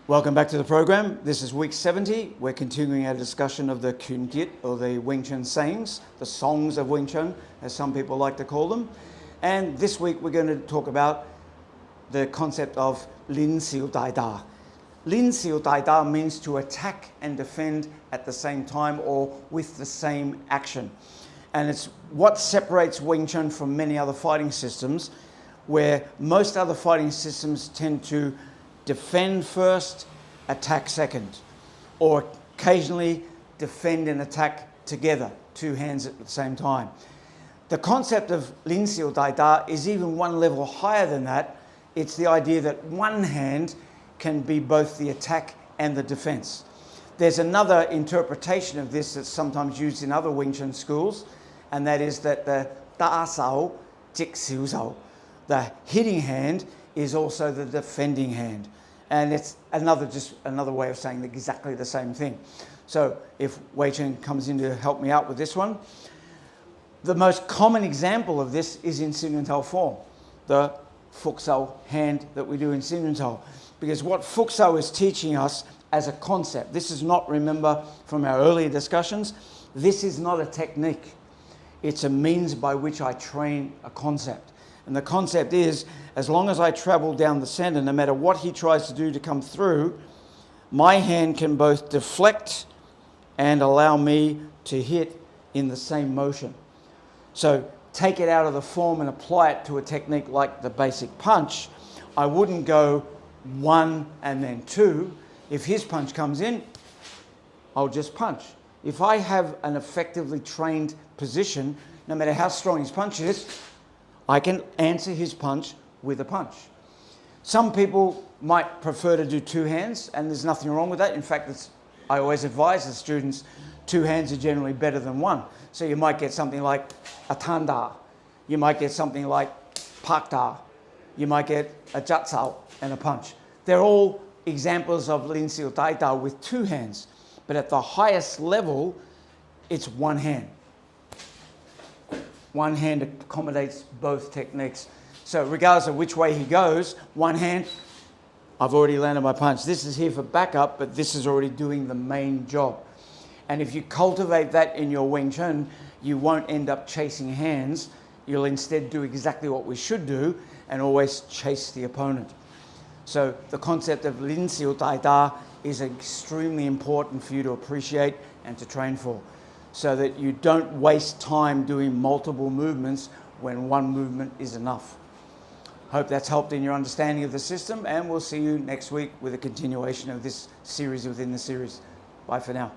Welcome back to the program. This is week 70. We're continuing our discussion of the Kuen Kuit, or the Wing Chun sayings, the songs of Wing Chun, as some people like to call them. And this week we're going to talk about the concept of Lin Siu Dai. Lin Siu Dai means to attack and defend at the same time or with the same action. And it's what separates Wing Chun from many other fighting systems, where most other fighting systems tend to defend first, attack second, or occasionally defend and attack together, two hands at the same time. The concept of Lin Siu Dai is even one level higher than that. It's the idea that one hand can be both the attack and the defense. There's another interpretation of this that's sometimes used in other Wing Chun schools, and that is that the Da Sau, Jik Siu Sau, the hitting hand, is also the defending hand. And it's just another way of saying exactly the same thing. So if Wei Chen comes in to help me out with this one, the most common example of this is in Siu Nim Tau form, the Fook Sau hand that we do in Siu Nim Tau. Because what Fook Sau is teaching us as a concept, this is not, remember from our earlier discussions, this is not a technique. It's a means by which I train a concept. And the concept is, as long as I travel down the center, no matter what he tries to do to come through, my hand can both deflect and allow me to hit in the same motion. So take it out of the form and apply it to a technique like the basic punch. I wouldn't go one and then two. If his punch comes in, I'll just punch. If I have an effectively trained position, no matter how strong his punch is, I can answer his punch with a punch. Some people might prefer to do two hands, and there's nothing wrong with that. In fact, I always advise the students, two hands are generally better than one. So you might get something like a tanda, you might get something like pakda, you might get a jatsao and a punch. They're all examples of Lin Siu Dai with two hands, but at the highest level, it's one hand. One hand accommodates both techniques. So regardless of which way he goes, one hand, I've already landed my punch. This is here for backup, but this is already doing the main job. And if you cultivate that in your Wing Chun, you won't end up chasing hands. You'll instead do exactly what we should do and always chase the opponent. So the concept of Lin Siu Dai is extremely important for you to appreciate and to train for, so that you don't waste time doing multiple movements when one movement is enough. Hope that's helped in your understanding of the system, and we'll see you next week with a continuation of this series within the series. Bye for now.